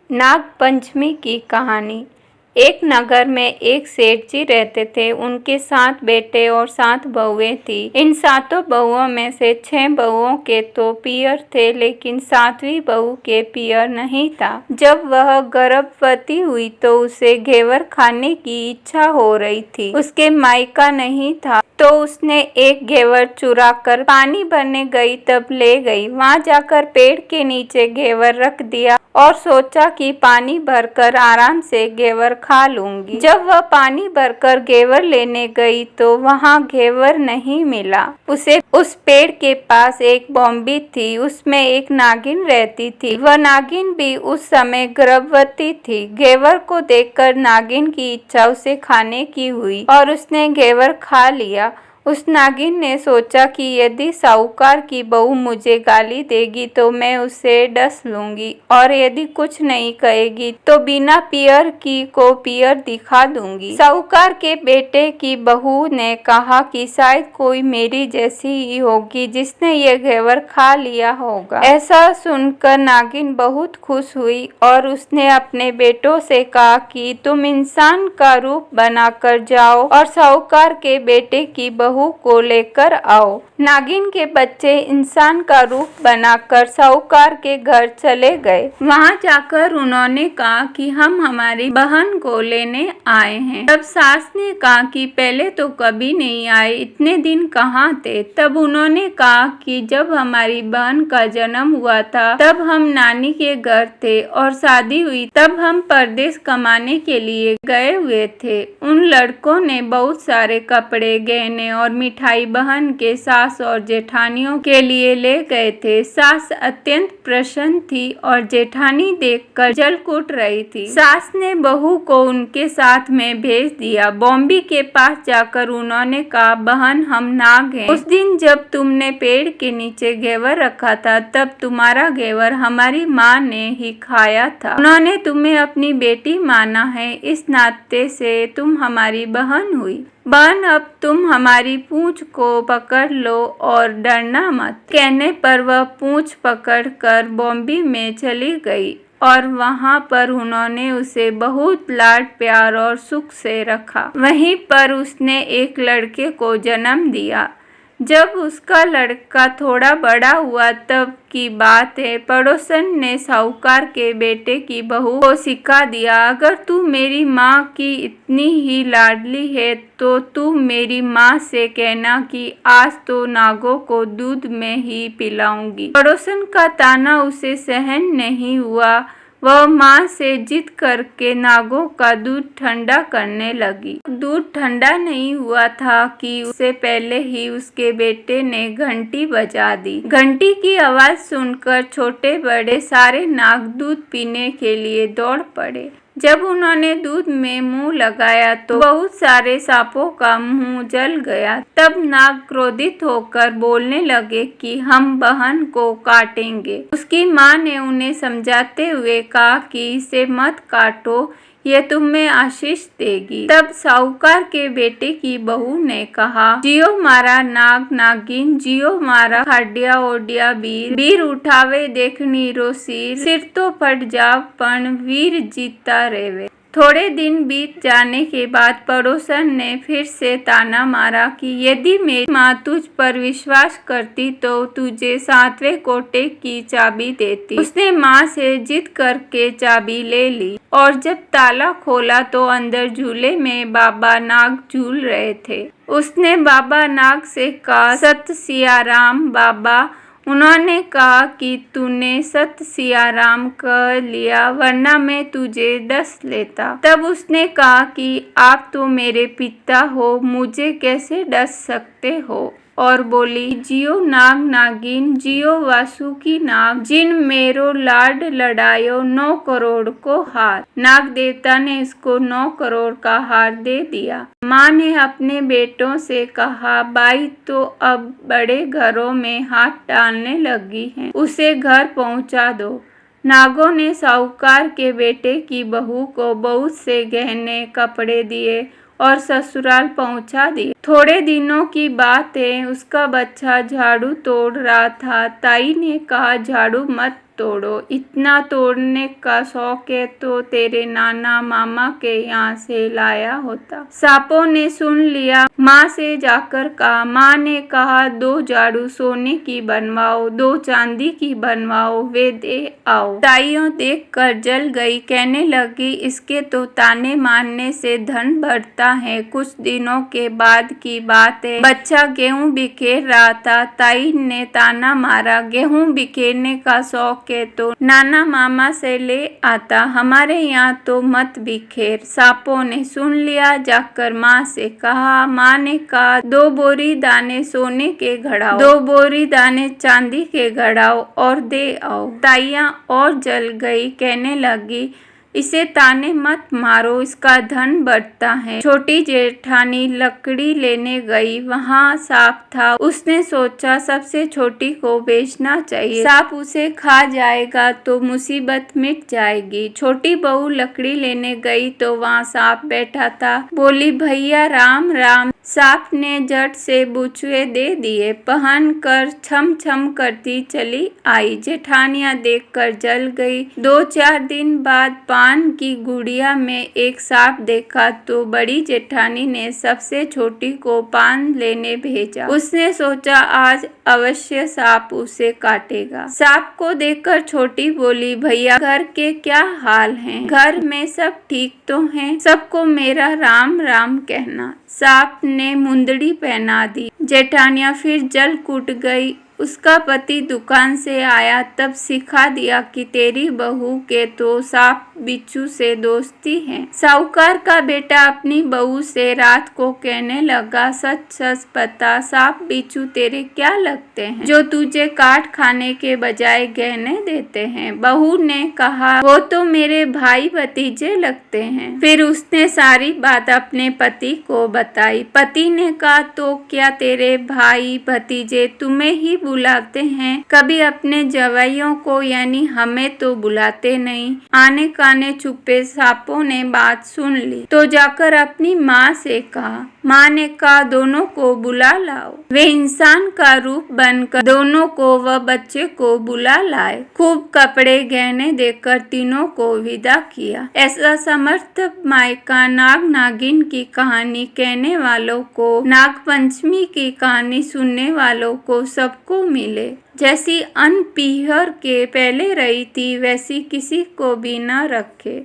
नाग पंचमी की कहानी। एक नगर में एक सेठ जी रहते थे। उनके 7 बेटे और 7 बहुएं थी। इन 7 बहुओं में से 6 बहुओं के तो पियर थे, लेकिन 7वीं बहू के पियर नहीं था। जब वह गर्भवती हुई तो उसे घेवर खाने की इच्छा हो रही थी। उसके मायका नहीं था तो उसने एक घेवर चुरा कर पानी भरने गई तब ले गई। वहां जाकर पेड़ के नीचे घेवर रख दिया और सोचा कि पानी भरकर आराम से घेवर खा लूंगी। जब वह पानी भरकर घेवर लेने गई तो वहां घेवर नहीं मिला। उसे उस पेड़ के पास एक बॉम्बी थी, उसमें एक नागिन रहती थी। वह नागिन भी उस समय गर्भवती थी। घेवर को देखकर नागिन की इच्छा उसे खाने की हुई और उसने घेवर खा लिया। उस नागिन ने सोचा कि यदि साहूकार की बहू मुझे गाली देगी तो मैं उसे डस लूंगी, और यदि कुछ नहीं कहेगी तो बिना पियर की को पियर दिखा दूंगी। साहूकार के बेटे की बहू ने कहा कि शायद कोई मेरी जैसी ही होगी जिसने ये घेवर खा लिया होगा। ऐसा सुनकर नागिन बहुत खुश हुई और उसने अपने बेटों से कहा कि तुम इंसान का रूप बनाकर जाओ और साहूकार के बेटे की बहू को लेकर आओ। नागिन के बच्चे इंसान का रूप बनाकर साहूकार के घर चले गए। वहां जाकर उन्होंने कहा कि हम हमारी बहन को लेने आए हैं। तब सास ने कहा कि पहले तो कभी नहीं आए, इतने दिन कहाँ थे? तब उन्होंने कहा कि जब हमारी बहन का जन्म हुआ था तब हम नानी के घर थे और शादी हुई तब हम परदेश कमाने के लिए गए हुए थे। उन लड़कों ने बहुत सारे कपड़े, गहने और मिठाई बहन के सास और जेठानियों के लिए ले गए थे। सास अत्यंत प्रसन्न थी और जेठानी देखकर जल कूट रही थी। सास ने बहू को उनके साथ में भेज दिया। बॉम्बी के पास जाकर उन्होंने कहा, बहन हम नाग हैं। उस दिन जब तुमने पेड़ के नीचे घेवर रखा था तब तुम्हारा घेवर हमारी माँ ने ही खाया था। उन्होंने तुम्हें अपनी बेटी माना है, इस नाते से तुम हमारी बहन हुई। बहन अब तुम हमारी पूंछ को पकड़ लो और डरना मत। कहने पर वह पूंछ पकड़कर बॉम्बी में चली गई और वहां पर उन्होंने उसे बहुत लाड प्यार और सुख से रखा। वहीं पर उसने एक लड़के को जन्म दिया। जब उसका लड़का थोड़ा बड़ा हुआ तब की बात है, पड़ोसन ने साहूकार के बेटे की बहू को सिखा दिया, अगर तू मेरी माँ की इतनी ही लाडली है तो तू मेरी माँ से कहना कि आज तो नागों को दूध में ही पिलाऊंगी। पड़ोसन का ताना उसे सहन नहीं हुआ। वह माँ से जिद करके नागों का दूध ठंडा करने लगी। दूध ठंडा नहीं हुआ था कि उससे पहले ही उसके बेटे ने घंटी बजा दी। घंटी की आवाज सुनकर छोटे बड़े सारे नाग दूध पीने के लिए दौड़ पड़े। जब उन्होंने दूध में मुंह लगाया तो बहुत सारे सांपों का मुंह जल गया। तब नाग क्रोधित होकर बोलने लगे कि हम बहन को काटेंगे। उसकी माँ ने उन्हें समझाते हुए कहा कि इसे मत काटो, ये तुम्हें आशीष देगी। तब साहूकार के बेटे की बहू ने कहा, जियो मारा नाग नागिन, जियो मारा खाडिया ओडिया वीर, वीर उठावे देखनी रो सिर, सिर तो फट जाव पण वीर जीता रेवे। थोड़े दिन बीत जाने के बाद पड़ोसन ने फिर से ताना मारा कि यदि मेरी माँ तुझ पर विश्वास करती तो तुझे 7वें कोटे की चाबी देती। उसने माँ से जिद करके चाबी ले ली और जब ताला खोला तो अंदर झूले में बाबा नाग झूल रहे थे। उसने बाबा नाग से कहा, सत सिया राम बाबा। उन्होंने कहा कि तूने सत सिया राम कह लिया वरना मैं तुझे डस लेता। तब उसने कहा कि आप तो मेरे पिता हो, मुझे कैसे डस सकते हो? और बोली, जियो नाग नागिन, जियो वासुकी नाग, जिन मेरो लाड लड़ायो 9 करोड़ को हार। नाग देवता ने इसको 9 करोड़ का हार दे दिया। माँ ने अपने बेटों से कहा, बाई तो अब बड़े घरों में हाथ डालने लगी हैं, उसे घर पहुँचा दो। नागों ने साहूकार के बेटे की बहू को बहुत से गहने कपड़े दिए और ससुराल पहुंचा दिए। थोड़े दिनों की बात है, उसका बच्चा झाड़ू तोड़ रहा था। ताई ने कहा, झाड़ू मत तोड़ो, इतना तोड़ने का शौक है तो तेरे नाना मामा के यहाँ से लाया होता। सांपों ने सुन लिया, माँ से जाकर कहा। माँ ने कहा 2 झाड़ू सोने की बनवाओ, 2 चांदी की बनवाओ, वे दे आओ। ताइयों देख कर जल गई, कहने लगी इसके तो ताने मारने से धन बढ़ता है। कुछ दिनों के बाद की बात है, बच्चा गेहूं बिखेर रहा था। ताई ने ताना मारा, गेहूं बिखेरने का शौक है तो नाना मामा से ले आता, हमारे यहाँ तो मत बिखेर। सांपों ने सुन लिया, जाकर माँ से कहा। माँ ने कहा 2 बोरी दाने सोने के घड़ाओ, 2 बोरी दाने चांदी के घड़ाओ और दे आओ। ताइयां और जल गई, कहने लगी इसे ताने मत मारो, इसका धन बढ़ता है। छोटी जेठानी लकड़ी लेने गई, वहाँ सांप था। उसने सोचा सबसे छोटी को बेचना चाहिए, सांप उसे खा जाएगा तो मुसीबत मिट जाएगी। छोटी बहू लकड़ी लेने गई तो वहाँ सांप बैठा था। बोली भैया राम राम। सांप ने झट से बुचुए दे दिए, पहन कर छम छम करती चली आई। जेठानियां देखकर जल गई। 2-4 दिन बाद पान की गुड़िया में एक सांप देखा तो बड़ी जेठानी ने सबसे छोटी को पान लेने भेजा। उसने सोचा आज अवश्य सांप उसे काटेगा। सांप को देखकर छोटी बोली भैया घर के क्या हाल हैं? घर में सब ठीक तो हैं? सबको मेरा राम राम कहना। सांप ने मुंदड़ी पहना दी। जेठानियां फिर जल कूट गई। उसका पति दुकान से आया, तब सिखा दिया कि तेरी बहू के तो सांप बिच्छू से दोस्ती है। साहूकार का बेटा अपनी बहू से रात को कहने लगा सच सच बता, सांप बिच्छू तेरे क्या लगते हैं जो तुझे काट खाने के बजाय गहने देते हैं? बहू ने कहा वो तो मेरे भाई भतीजे लगते हैं। फिर उसने सारी बात अपने पति को बताई। पति ने कहा तो क्या तेरे भाई भतीजे तुम्हें ही बुलाते हैं, कभी अपने जवाइयों को यानी हमें तो बुलाते नहीं। आने काने छुपे सांपों ने बात सुन ली तो जाकर अपनी माँ से कहा। माँ ने कहा दोनों को बुला लाओ। वे इंसान का रूप बनकर दोनों को व बच्चे को बुला लाए। खूब कपड़े गहने देकर तीनों को विदा किया। ऐसा समर्थ मायका नाग नागिन की कहानी कहने वालों को, नाग पंचमी की कहानी सुनने वालों को सबको मिले। जैसी अनपीहर के पहले रही थी वैसी किसी को भी न रखे।